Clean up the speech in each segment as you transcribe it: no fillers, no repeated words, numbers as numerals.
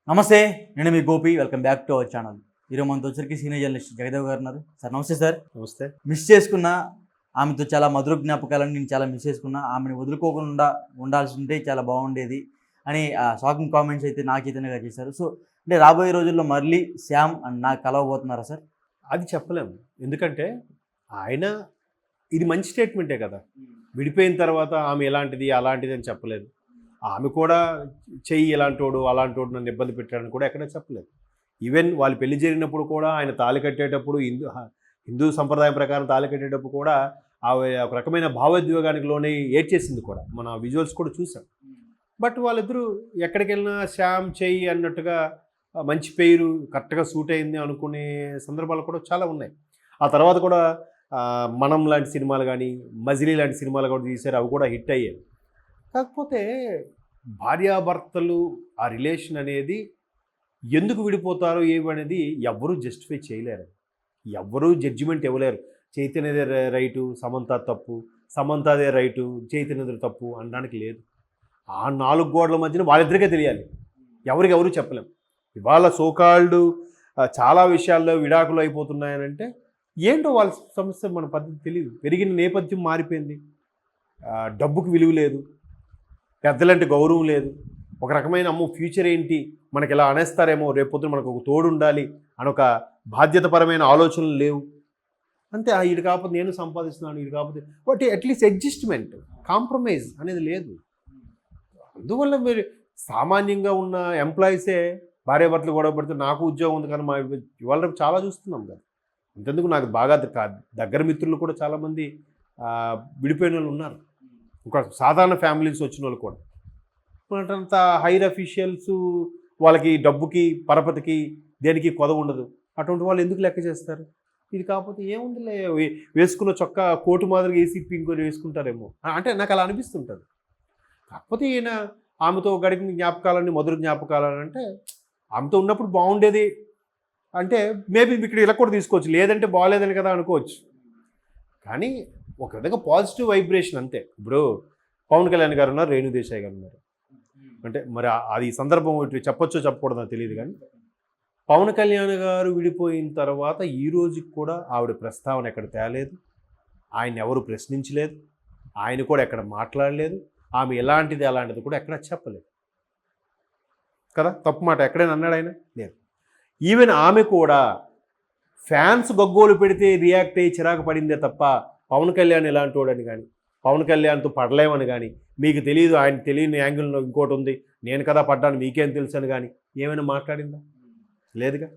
నమస్తే. నేను మీ Gopi. Welcome back to our channel. ఈరోజు మనతో వచ్చరికి సీనియర్ జర్నలిస్ట్ జగదేవ్ గారు ఉన్నారు. సార్ నమస్తే సార్. నమస్తే. మిస్ చేసుకున్న ఆమెతో చాలా మధుర జ్ఞాపకాలను నేను చాలా మిస్ చేసుకున్నా. ఆమెను వదులుకోకుండా ఉండాల్సి ఉంటే చాలా బాగుండేది అని షాకింగ్ కామెంట్స్ అయితే నా చైతన్య గారు చేశారు. సో అంటే రాబోయే రోజుల్లో మళ్ళీ శ్యామ్ అండ్ నాకు కలవబోతున్నారా సార్? అది చెప్పలేము. ఎందుకంటే ఆయన ఇది మంచి స్టేట్మెంటే కదా. విడిపోయిన తర్వాత ఆమె ఎలాంటిది అలాంటిది అని చెప్పలేదు. ఆమె కూడా చెయ్యి ఎలాంటోడు అలాంటోడు నన్ను ఇబ్బంది పెట్టాడని కూడా ఎక్కడ చెప్పలేదు. ఈవెన్ వాళ్ళు పెళ్లి జరిగినప్పుడు కూడా ఆయన తాళి కట్టేటప్పుడు హిందూ సంప్రదాయం ప్రకారం తాళి కట్టేటప్పుడు కూడా ఆమె ఒక రకమైన భావోద్వేగానికి లోనే ఏడ్చేసింది కూడా. మన విజువల్స్ కూడా చూసాం. బట్ వాళ్ళిద్దరూ ఎక్కడికి వెళ్ళినా శ్యామ్ చెయ్యి అన్నట్టుగా మంచి పేరు కరెక్ట్గా సూట్ అయింది అనుకునే సందర్భాలు కూడా చాలా ఉన్నాయి. ఆ తర్వాత కూడా మనం లాంటి సినిమాలు కానీ మజిలీ లాంటి సినిమాలు కూడా తీశారు. అవి కూడా హిట్ అయ్యాయి. కాకపోతే భార్యాభర్తలు ఆ రిలేషన్ అనేది ఎందుకు విడిపోతారో ఏమనేది ఎవ్వరూ జస్టిఫై చేయలేరు. ఎవ్వరూ జడ్జిమెంట్ ఇవ్వలేరు. చైతన్యదే రైటు, సమంత తప్పు, సమంతదే రైటు, చైతన్యదే తప్పు అనడానికి లేదు. ఆ నాలుగు గోడల మధ్యన వాళ్ళిద్దరికే తెలియాలి. ఎవరు చెప్పలేం. ఇవాళ సోకాల్డ్ చాలా విషయాల్లో విడాకులు అయిపోతున్నాయనంటే ఏంటో వాళ్ళ సమస్య మన పద్ధతి తెలియదు. పెరిగిన నేపథ్యం మారిపోయింది. డబ్బుకు విలువ లేదు, పెద్దలంటే గౌరవం లేదు. ఒక రకమైన అమ్మో ఫ్యూచర్ ఏంటి, మనకి ఇలా అనేస్తారేమో, రేపొద్దున మనకు ఒక తోడు ఉండాలి అని ఒక బాధ్యతపరమైన ఆలోచనలు లేవు. అంతే. వీడు కాకపోతే నేను సంపాదిస్తున్నాను, వీడు కాకపోతే బట్ అట్లీస్ట్ అడ్జస్ట్మెంట్, కాంప్రమైజ్ అనేది లేదు. అందువల్ల మీరు సామాన్యంగా ఉన్న ఎంప్లాయీసే భార్యాభర్తలు గొడవ పడితే నాకు ఉద్యోగం ఉంది కానీ ఇవాళ రేపు చాలా చూస్తున్నాం కదా. అంతెందుకు నాకు బాగా దగ్గర మిత్రులు కూడా చాలామంది విడిపోయిన వాళ్ళు ఉన్నారు. ఒక సాధారణ ఫ్యామిలీస్ వచ్చిన వాళ్ళు కూడా. అంత హైర్ అఫీషియల్స్ వాళ్ళకి డబ్బుకి పరపతికి దేనికి కొదవ ఉండదు. అటువంటి వాళ్ళు ఎందుకు లెక్క చేస్తారు? ఇది కాకపోతే ఏముందిలే, వేసుకున్న చొక్కా కోటు మాదిరిగా ఏసీపీ ఇంకోటి వేసుకుంటారేమో అంటే నాకు అలా అనిపిస్తుంటుంది. కాకపోతే ఈయన ఆమెతో గడిపిన జ్ఞాపకాలని మధుర జ్ఞాపకాలని అంటే ఆమెతో ఉన్నప్పుడు బాగుండేది అంటే మేబీ ఇక్కడ ఇలా కూడా తీసుకోవచ్చు, లేదంటే బాగాలేదని కదా అనుకోవచ్చు. కానీ ఒక విధంగా పాజిటివ్ వైబ్రేషన్ అంతే. ఇప్పుడు పవన్ కళ్యాణ్ గారు ఉన్నారు, రేణు దేశాయ్ గారు ఉన్నారు. అంటే మరి అది సందర్భం చెప్పొచ్చో చెప్పకూడదో తెలియదు. కానీ పవన్ కళ్యాణ్ గారు విడిపోయిన తర్వాత ఈ రోజుకి కూడా ఆవిడ ప్రస్తావన ఎక్కడ తేలేదు, ఆయన ఎవరు ప్రశ్నించలేదు, ఆయన కూడా ఎక్కడ మాట్లాడలేదు. ఆమె ఎలాంటిది అలాంటిది కూడా ఎక్కడ చెప్పలేదు కదా. తప్పు మాట ఎక్కడైనా అన్నాడు ఆయన? లేదు. ఈవెన్ ఆమె కూడా ఫ్యాన్స్ గగ్గోలు పెడితే రియాక్ట్ అయ్యి చిరాకు పడిందే తప్ప పవన్ కళ్యాణ్ ఎలాంటి వాడని కానీ పవన్ కళ్యాణ్తో పడలేమని కానీ మీకు తెలియదు, ఆయన తెలియని యాంగిల్లో ఇంకోటి ఉంది, నేను కదా పడ్డాను మీకేం తెలుసు అని కానీ ఏమైనా మాట్లాడిందా? లేదుగా.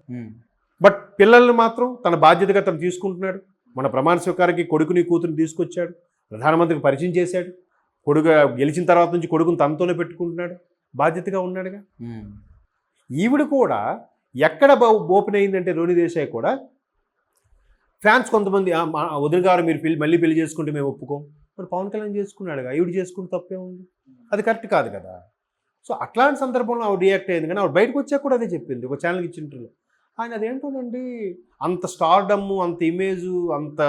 బట్ పిల్లల్ని మాత్రం తన బాధ్యతగా తను తీసుకుంటున్నాడు. మన ప్రమాణ స్వీకారానికి కొడుకుని కూతురుని తీసుకొచ్చాడు, ప్రధానమంత్రికి పరిచయం చేశాడు. కొడుకు గెలిచిన తర్వాత నుంచి కొడుకుని తనతోనే పెట్టుకుంటున్నాడు, బాధ్యతగా ఉన్నాడుగా. ఈవిడ కూడా ఎక్కడ ఓపెన్ అయిందంటే రేణు దేశాయ్ కూడా ఫ్యాన్స్ కొంతమంది వదిన గారు మీరు మళ్ళీ పెళ్లి చేసుకుంటే మేము ఒప్పుకోం, మరి పవన్ కళ్యాణ్ చేసుకున్నాడుగా, ఈవిడ చేసుకుంటే తప్పే ఉంది, అది కరెక్ట్ కాదు కదా. సో అట్లాంటి సందర్భంలో ఆవిడ రియాక్ట్ అయింది. కానీ ఆవిడ బయటకు వచ్చాక కూడా అదే చెప్పింది ఒక ఛానల్కి ఇచ్చిన ఇంటర్వ్యూలో. ఆయన అదేంటోనండి, అంత స్టార్డమ్, అంత ఇమేజు, అంత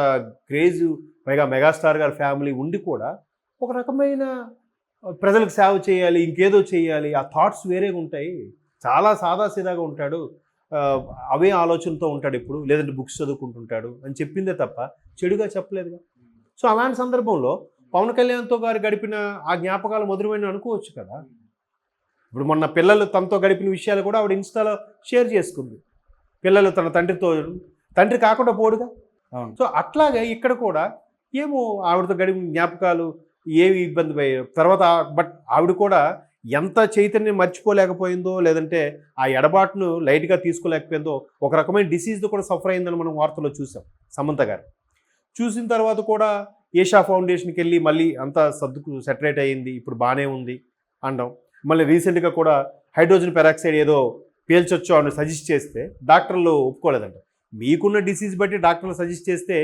క్రేజు, పైగా మెగాస్టార్ గారి ఫ్యామిలీ ఉండి కూడా ఒక రకమైన ప్రజలకు సేవ చేయాలి, ఇంకేదో చేయాలి, ఆ థాట్స్ వేరేగా ఉంటాయి. చాలా సాదాసీదాగా ఉంటాడు, అవే ఆలోచనతో ఉంటాడు ఎప్పుడు, లేదంటే బుక్స్ చదువుకుంటుంటాడు అని చెప్పిందే తప్ప చెడుగా చెప్పలేదుగా. సో అలాంటి సందర్భంలో పవన్ కళ్యాణ్తో గారు గడిపిన ఆ జ్ఞాపకాలు మధురమైన అనుకోవచ్చు కదా. ఇప్పుడు మొన్న పిల్లలు తనతో గడిపిన విషయాలు కూడా ఆవిడ ఇన్స్టాలో షేర్ చేసుకుంది. పిల్లలు తన తండ్రి కాకుండా పోడుగా. సో అట్లాగే ఇక్కడ కూడా ఏమో ఆవిడతో గడిపిన జ్ఞాపకాలు ఏవి ఇబ్బంది పోయాయి తర్వాత. బట్ ఆవిడ కూడా ఎంత చైతన్యం మర్చిపోలేకపోయిందో, లేదంటే ఆ ఎడబాటును లైట్గా తీసుకోలేకపోయిందో, ఒక రకమైన డిసీజ్తో కూడా సఫర్ అయిందని మనం వార్తల్లో చూసాం. సమంత గారు చూసిన తర్వాత కూడా ఏషా ఫౌండేషన్కి వెళ్ళి మళ్ళీ అంతా సెటరేట్ అయ్యింది, ఇప్పుడు బాగానే ఉంది అనడం. మళ్ళీ రీసెంట్గా కూడా హైడ్రోజన్ పెరాక్సైడ్ ఏదో పీల్చొచ్చో అని సజెస్ట్ చేస్తే డాక్టర్లు ఒప్పుకోలేదంట. మీకున్న డిసీజ్ బట్టి డాక్టర్లు సజెస్ట్ చేస్తే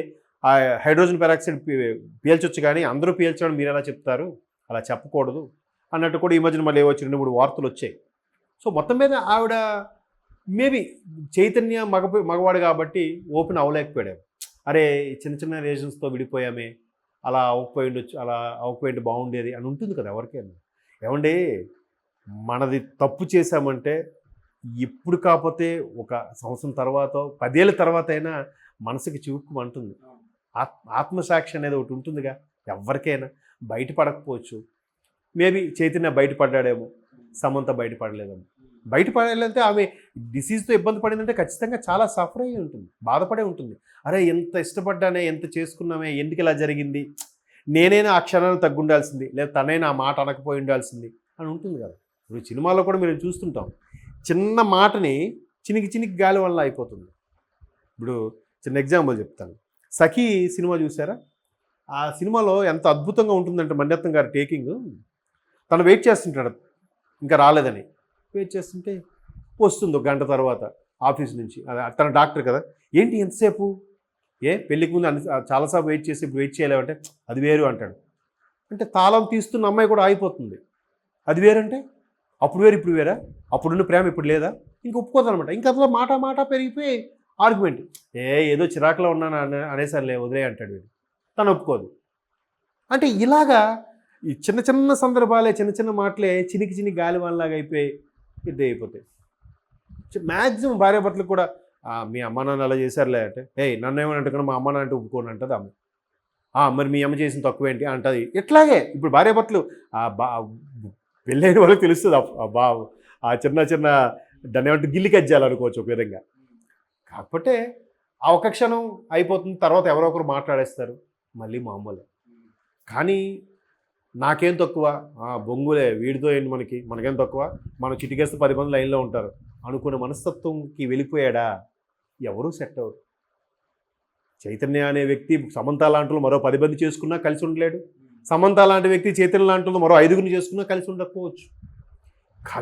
ఆ హైడ్రోజన్ పెరాక్సైడ్ పీల్చొచ్చు, కానీ అందరూ పీల్చడం మీరు ఎలా చెప్తారు, అలా చెప్పకూడదు అన్నట్టు కూడా ఈ మధ్యన మళ్ళీ వచ్చి 2-3 వార్తలు వచ్చాయి. సో మొత్తం మీద ఆవిడ మేబీ చైతన్య మగవాడు కాబట్టి ఓపెన్ అవ్వలేకపోయాడు. అరే చిన్న చిన్న రీజన్స్తో విడిపోయామే, అలా అవ్వకపోయిండొచ్చు, అలా అవ్వకపోయింటే బాగుండేది అని ఉంటుంది కదా ఎవరికైనా. ఏమండి, మనది తప్పు చేశామంటే ఎప్పుడు కాకపోతే ఒక సంవత్సరం తర్వాత 10 ఏళ్ళ తర్వాత అయినా మనసుకి చివుక్కుమంటుంది. ఆత్మసాక్షి అనేది ఒకటి ఉంటుందిగా ఎవరికైనా. బయటపడకపోవచ్చు, మేబీ చైతన్య బయటపడ్డాడేమో, సమంత బయటపడలేదేమో. బయటపడాలంటే ఆమె డిసీజ్తో ఇబ్బంది పడిందంటే ఖచ్చితంగా చాలా సఫర్ అయ్యి ఉంటుంది, బాధపడే ఉంటుంది. అరే ఎంత ఇష్టపడ్డానే, ఎంత చేసుకున్నామే, ఎందుకు ఇలా జరిగింది, నేనైనా ఆ క్షణాన్ని తగ్గుండాల్సింది, లేదా తనైనా ఆ మాట అనకపోయి ఉండాల్సింది అని ఉంటుంది కదా. ఇప్పుడు సినిమాలో కూడా మీరు చూస్తుంటాం, చిన్న మాటని చినికి గాలి వల్ల అయిపోతుంది. ఇప్పుడు చిన్న ఎగ్జాంపుల్ చెప్తాను. సఖీ సినిమా చూసారా? ఆ సినిమాలో ఎంత అద్భుతంగా ఉంటుందంటే మణిరత్నం గారి టేకింగ్. తను వెయిట్ చేస్తుంటాడు ఇంకా రాలేదని. వెయిట్ చేస్తుంటే వస్తుంది ఒక గంట తర్వాత ఆఫీస్ నుంచి. తన డాక్టర్ కదా, ఏంటి ఎంతసేపు, పెళ్ళికి ముందు చాలాసేపు వెయిట్ చేసి ఇప్పుడు వెయిట్ చేయలేమంటే అది వేరు అంటాడు. అంటే తాళం తీస్తున్న అమ్మాయి కూడా ఆగిపోతుంది. అది వేరంటే అప్పుడు వేరు ఇప్పుడు వేరా, అప్పుడున్న ప్రేమ ఇప్పుడు లేదా, ఇంక ఒప్పుకోదనమాట. ఇంకా అసలు మాట పెరిగిపోయి ఆర్గ్యుమెంట్. ఏదో చిరాకులో ఉన్నాను అనేసరిలే వదిలే అంటాడు వీడు. తను ఒప్పుకోదు. అంటే ఇలాగా ఈ చిన్న సందర్భాలే, చిన్న మాటలే చినికి గాలి వాళ్ళలాగా అయిపోయి పెద్ద అయిపోతాయి. మ్యాక్సిమం భార్యాభర్తలకు కూడా మీ అమ్మ నాన్న అలా చేశారులే అంటే, నన్ను ఏమని అంటున్నా, మా అమ్మ నాన్న అంటే ఒప్పుకోను అంటది అమ్మ. మరి మీ అమ్మ చేసిన తక్కువేంటి అంటది. ఇట్లాగే ఇప్పుడు భార్యాభర్తలు పెళ్ళైన వాళ్ళకి తెలుస్తుంది ఆ చిన్న దాన్ని ఏమంటే గిల్లి కజ్జాలు అనుకోవచ్చు ఒక విధంగా. కాకపోతే ఆ ఒక క్షణం అయిపోతుంది, తర్వాత ఎవరో ఒకరు మాట్లాడేస్తారు, మళ్ళీ మామూలే. కానీ నాకేం తక్కువ, బొంగులే వీడితో ఏంటి, మనకేం తక్కువ, మనం చిటికేస్తే 10 మంది లైన్లో ఉంటారు అనుకునే మనస్తత్వంకి వెళ్ళిపోయాడా ఎవరూ సెట్ అవ్వరు. చైతన్య అనే వ్యక్తి సమంత లాంటి మరో 10 మంది చేసుకున్నా కలిసి ఉండలేడు. సమంత లాంటి వ్యక్తి చైతన్య లాంటి మరో 5గురిని చేసుకున్నా కలిసి ఉండకపోవచ్చు.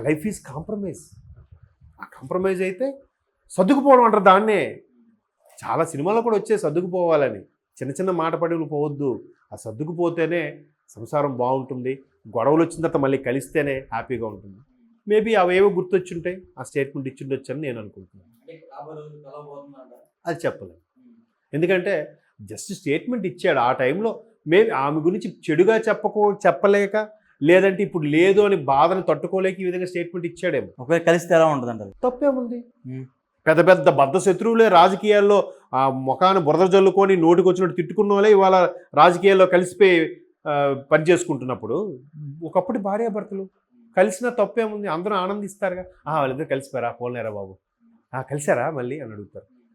Life is compromise. ఆ కాంప్రమైజ్ అయితే సర్దుకుపోవడం అంటారు దాన్నే. చాలా సినిమాలో కూడా వచ్చే సర్దుకుపోవాలని, చిన్న మాట పడి పోవద్దు, ఆ సర్దుకుపోతేనే సంసారం బాగుంటుంది, గొడవలు వచ్చిన తర్వాత మళ్ళీ కలిస్తేనే హ్యాపీగా ఉంటుంది. మేబీ అవేవో గుర్తొచ్చుంటాయి, ఆ స్టేట్మెంట్ ఇచ్చిండొచ్చు అని నేను అనుకుంటున్నాను. అది చెప్పలేను, ఎందుకంటే జస్ట్ స్టేట్మెంట్ ఇచ్చాడు ఆ టైంలో. మేబీ ఆమె గురించి చెడుగా చెప్పలేక, లేదంటే ఇప్పుడు లేదు అని బాధను తట్టుకోలేక ఈ విధంగా స్టేట్మెంట్ ఇచ్చాడేమో. ఒకవేళ కలిస్తే ఎలా ఉంటుంది అంటారు? తప్పేముంది? పెద్ద బద్ధ శత్రువులే రాజకీయాల్లో ముఖాన్ని బురద జల్లుకొని నోటికి వచ్చినట్టు తిట్టుకున్న వాళ్ళే ఇవాళ రాజకీయాల్లో కలిసిపోయి పని చేసుకుంటున్నప్పుడు, ఒకప్పుడు భార్యాభర్తలు కలిసిన తప్పేముంది, అందరూ ఆనందిస్తారుగా. వాళ్ళిద్దరు కలిసిపోయారా, పోలేరా బాబు, కలిసారా మళ్ళీ అని అడుగుతారు.